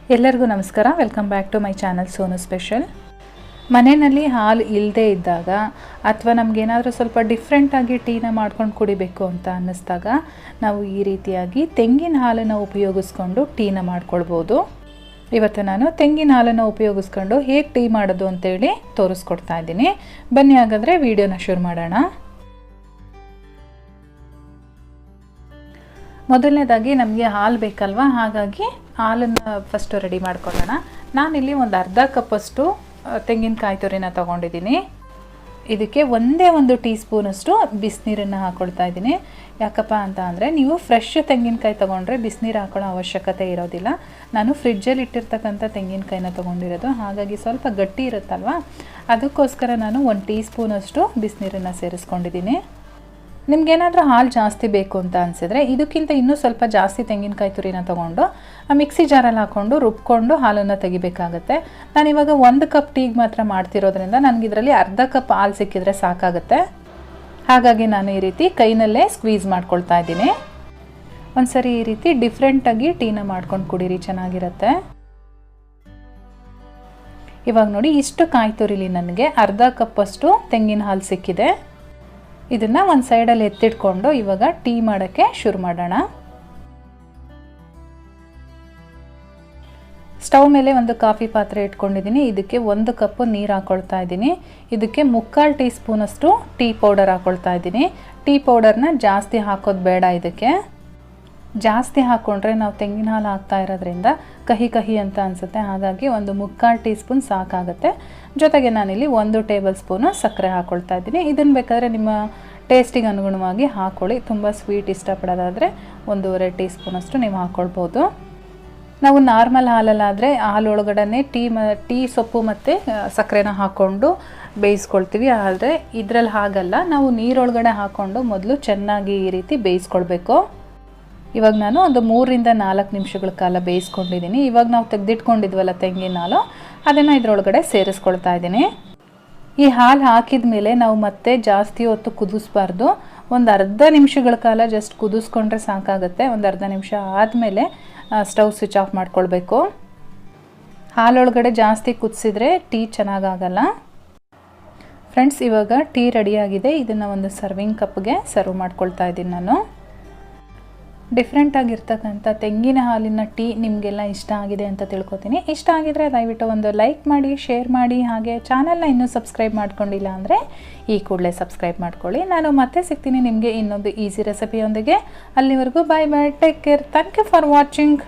ಎಲ್ಲರಿಗೂ ನಮಸ್ಕಾರ. Welcome back to my channel Sonu special. ಮನೆಯಲ್ಲಿ ಹಾಲು ಇಲ್ಲದೇ ಇದ್ದಾಗ ಅಥವಾ ನಮಗೇನಾದರೂ ಸ್ವಲ್ಪ ಡಿಫ್ರೆಂಟಾಗಿ ಟೀನ ಮಾಡ್ಕೊಂಡು ಕುಡಿಬೇಕು ಅಂತ ಅನ್ನಿಸ್ದಾಗ ನಾವು ಈ ರೀತಿಯಾಗಿ ತೆಂಗಿನ ಹಾಲನ್ನು ಉಪಯೋಗಿಸ್ಕೊಂಡು ಟೀನ ಮಾಡ್ಕೊಳ್ಬೋದು. ಇವತ್ತು ನಾನು ತೆಂಗಿನ ಹಾಲನ್ನು ಉಪಯೋಗಿಸ್ಕೊಂಡು ಹೇಗೆ ಟೀ ಮಾಡೋದು ಅಂತೇಳಿ ತೋರಿಸ್ಕೊಡ್ತಾ ಇದ್ದೀನಿ. ಬನ್ನಿ ಹಾಗಾದರೆ ವಿಡಿಯೋನ ಶುರು ಮಾಡೋಣ. ಮೊದಲನೇದಾಗಿ ನಮಗೆ ಹಾಲು ಬೇಕಲ್ವ, ಹಾಗಾಗಿ ಹಾಲನ್ನು ಫಸ್ಟು ರೆಡಿ ಮಾಡ್ಕೊಳ್ಳೋಣ. ನಾನಿಲ್ಲಿ ಒಂದು ಅರ್ಧ ಕಪ್ಪಷ್ಟು ತೆಂಗಿನಕಾಯಿ ತುರಿನ ತೊಗೊಂಡಿದ್ದೀನಿ. ಇದಕ್ಕೆ ಒಂದೇ ಒಂದು ಟೀ ಸ್ಪೂನಷ್ಟು ಬಿಸಿನೀರನ್ನು ಹಾಕ್ಕೊಳ್ತಾ ಇದ್ದೀನಿ. ಯಾಕಪ್ಪ ಅಂತ ಅಂದರೆ ನೀವು ಫ್ರೆಶ್ ತೆಂಗಿನಕಾಯಿ ತೊಗೊಂಡ್ರೆ ಬಿಸಿನೀರು ಹಾಕೊಳ್ಳೋ ಅವಶ್ಯಕತೆ ಇರೋದಿಲ್ಲ. ನಾನು ಫ್ರಿಡ್ಜಲ್ಲಿ ಇಟ್ಟಿರ್ತಕ್ಕಂಥ ತೆಂಗಿನಕಾಯಿನ ತೊಗೊಂಡಿರೋದು, ಹಾಗಾಗಿ ಸ್ವಲ್ಪ ಗಟ್ಟಿ ಇರುತ್ತಲ್ವ, ಅದಕ್ಕೋಸ್ಕರ ನಾನು 1 ಟೀ ಸ್ಪೂನಷ್ಟು ಬಿಸಿನೀರನ್ನು ಸೇರಿಸ್ಕೊಂಡಿದ್ದೀನಿ. ನಿಮಗೇನಾದರೂ ಹಾಲು ಜಾಸ್ತಿ ಬೇಕು ಅಂತ ಅನಿಸಿದ್ರೆ ಇದಕ್ಕಿಂತ ಇನ್ನೂ ಸ್ವಲ್ಪ ಜಾಸ್ತಿ ತೆಂಗಿನಕಾಯಿ ತುರಿನ ತೊಗೊಂಡು ಮಿಕ್ಸಿ ಜಾರಲ್ಲಿ ಹಾಕ್ಕೊಂಡು ರುಬ್ಕೊಂಡು ಹಾಲನ್ನು ತೆಗಿಬೇಕಾಗತ್ತೆ. ನಾನಿವಾಗ 1 ಕಪ್ ಟೀಗೆ ಮಾತ್ರ ಮಾಡ್ತಿರೋದ್ರಿಂದ ನನಗಿದರಲ್ಲಿ ಅರ್ಧ ಕಪ್ ಹಾಲು ಸಿಕ್ಕಿದ್ರೆ ಸಾಕಾಗುತ್ತೆ. ಹಾಗಾಗಿ ನಾನು ಈ ರೀತಿ ಕೈನಲ್ಲೇ ಸ್ಕ್ವೀಸ್ ಮಾಡ್ಕೊಳ್ತಾ ಇದ್ದೀನಿ. ಒಂದ್ಸರಿ ಈ ರೀತಿ ಡಿಫ್ರೆಂಟಾಗಿ ಟೀನ ಮಾಡ್ಕೊಂಡು ಕುಡೀರಿ, ಚೆನ್ನಾಗಿರುತ್ತೆ. ಇವಾಗ ನೋಡಿ, ಇಷ್ಟು ಕಾಯಿ ತುರಿಲಿ ನನಗೆ ಅರ್ಧ ಕಪ್ಪಷ್ಟು ತೆಂಗಿನ ಹಾಲು ಸಿಕ್ಕಿದೆ. ಇದನ್ನು ಒಂದು ಸೈಡಲ್ಲಿ ಎತ್ತಿಟ್ಕೊಂಡು ಇವಾಗ ಟೀ ಮಾಡೋಕ್ಕೆ ಶುರು ಮಾಡೋಣ. ಸ್ಟವ್ ಮೇಲೆ ಒಂದು ಕಾಫಿ ಪಾತ್ರೆ ಇಟ್ಕೊಂಡಿದ್ದೀನಿ. ಇದಕ್ಕೆ 1 ಕಪ್ ನೀರು ಹಾಕ್ಕೊಳ್ತಾ ಇದ್ದೀನಿ. ಇದಕ್ಕೆ 3/4 ಟೀ ಸ್ಪೂನಷ್ಟು ಟೀ ಪೌಡರ್ ಹಾಕ್ಕೊಳ್ತಾ ಇದ್ದೀನಿ. ಟೀ ಪೌಡರ್ನ ಜಾಸ್ತಿ ಹಾಕೋದು ಬೇಡ. ಇದಕ್ಕೆ ಜಾಸ್ತಿ ಹಾಕ್ಕೊಂಡ್ರೆ ನಾವು ತೆಂಗಿನ ಹಾಲು ಹಾಕ್ತಾ ಇರೋದ್ರಿಂದ ಕಹಿ ಕಹಿ ಅಂತ ಅನಿಸುತ್ತೆ. ಹಾಗಾಗಿ ಒಂದು 3/4 ಟೀ ಸ್ಪೂನ್ ಸಾಕಾಗುತ್ತೆ. ಜೊತೆಗೆ ನಾನಿಲ್ಲಿ 1 ಟೇಬಲ್ ಸ್ಪೂನು ಸಕ್ಕರೆ ಹಾಕ್ಕೊಳ್ತಾ ಇದ್ದೀನಿ. ಇದನ್ನು ಬೇಕಾದರೆ ನಿಮ್ಮ ಟೇಸ್ಟಿಗೆ ಅನುಗುಣವಾಗಿ ಹಾಕ್ಕೊಳ್ಳಿ. ತುಂಬ ಸ್ವೀಟ್ ಇಷ್ಟಪಡೋದಾದರೆ 1.5 ಟೀ ಸ್ಪೂನಷ್ಟು ನೀವು ಹಾಕ್ಕೊಳ್ಬೋದು. ನಾವು ನಾರ್ಮಲ್ ಹಾಲಲ್ಲಾದರೆ ಹಾಲೊಳಗಡೆ ಟೀ ಸೊಪ್ಪು ಮತ್ತು ಸಕ್ಕರೆನ ಹಾಕ್ಕೊಂಡು ಬೇಯಿಸ್ಕೊಳ್ತೀವಿ. ಆದರೆ ಇದರಲ್ಲಿ ಹಾಗಲ್ಲ, ನಾವು ನೀರೊಳಗಡೆ ಹಾಕ್ಕೊಂಡು ಮೊದಲು ಚೆನ್ನಾಗಿ ಈ ರೀತಿ ಬೇಯಿಸ್ಕೊಳ್ಬೇಕು. ಇವಾಗ ನಾನು ಒಂದು 3ರಿಂದ 4 ನಿಮಿಷಗಳ ಕಾಲ ಬೇಯಿಸ್ಕೊಂಡಿದ್ದೀನಿ. ಇವಾಗ ನಾವು ತೆಗೆದಿಟ್ಕೊಂಡಿದ್ವಲ್ಲ ತೆಂಗಿನ ಹಾಲು, ಅದನ್ನು ಇದರೊಳಗಡೆ ಸೇರಿಸ್ಕೊಳ್ತಾ ಇದ್ದೀನಿ. ಈ ಹಾಲು ಹಾಕಿದ ಮೇಲೆ ನಾವು ಮತ್ತೆ ಜಾಸ್ತಿ ಹೊತ್ತು ಕುದಿಸ್ಬಾರ್ದು. ಒಂದು ಅರ್ಧ ನಿಮಿಷಗಳ ಕಾಲ ಜಸ್ಟ್ ಕುದಿಸ್ಕೊಂಡ್ರೆ ಸಾಕಾಗುತ್ತೆ. ಒಂದು ಅರ್ಧ ನಿಮಿಷ ಆದಮೇಲೆ ಸ್ಟವ್ ಸ್ವಿಚ್ ಆಫ್ ಮಾಡ್ಕೊಳ್ಬೇಕು. ಹಾಲೊಳಗಡೆ ಜಾಸ್ತಿ ಕುದಿಸಿದ್ರೆ ಟೀ ಚೆನ್ನಾಗಾಗಲ್ಲ. ಫ್ರೆಂಡ್ಸ್, ಇವಾಗ ಟೀ ರೆಡಿಯಾಗಿದೆ. ಇದನ್ನು ಒಂದು ಸರ್ವಿಂಗ್ ಕಪ್ಗೆ ಸರ್ವ್ ಮಾಡ್ಕೊಳ್ತಾ ಇದ್ದೀನಿ ನಾನು. ಡಿಫ್ರೆಂಟಾಗಿರ್ತಕ್ಕಂಥ ತೆಂಗಿನ ಹಾಲಿನ ಟೀ ನಿಮಗೆಲ್ಲ ಇಷ್ಟ ಆಗಿದೆ ಅಂತ ತಿಳ್ಕೊತೀನಿ. ಇಷ್ಟ ಆಗಿದರೆ ದಯವಿಟ್ಟು ಒಂದು ಲೈಕ್ ಮಾಡಿ, ಶೇರ್ ಮಾಡಿ. ಹಾಗೆ ಚಾನಲ್ನ ಇನ್ನೂ ಸಬ್ಸ್ಕ್ರೈಬ್ ಮಾಡ್ಕೊಂಡಿಲ್ಲ ಅಂದರೆ ಈ ಕೂಡಲೇ ಸಬ್ಸ್ಕ್ರೈಬ್ ಮಾಡ್ಕೊಳ್ಳಿ. ನಾನು ಮತ್ತೆ ಸಿಗ್ತೀನಿ ನಿಮಗೆ ಇನ್ನೊಂದು ಈಸಿ ರೆಸಿಪಿಯೊಂದಿಗೆ. ಅಲ್ಲಿವರೆಗೂ bye bye, take care, thank you for watching.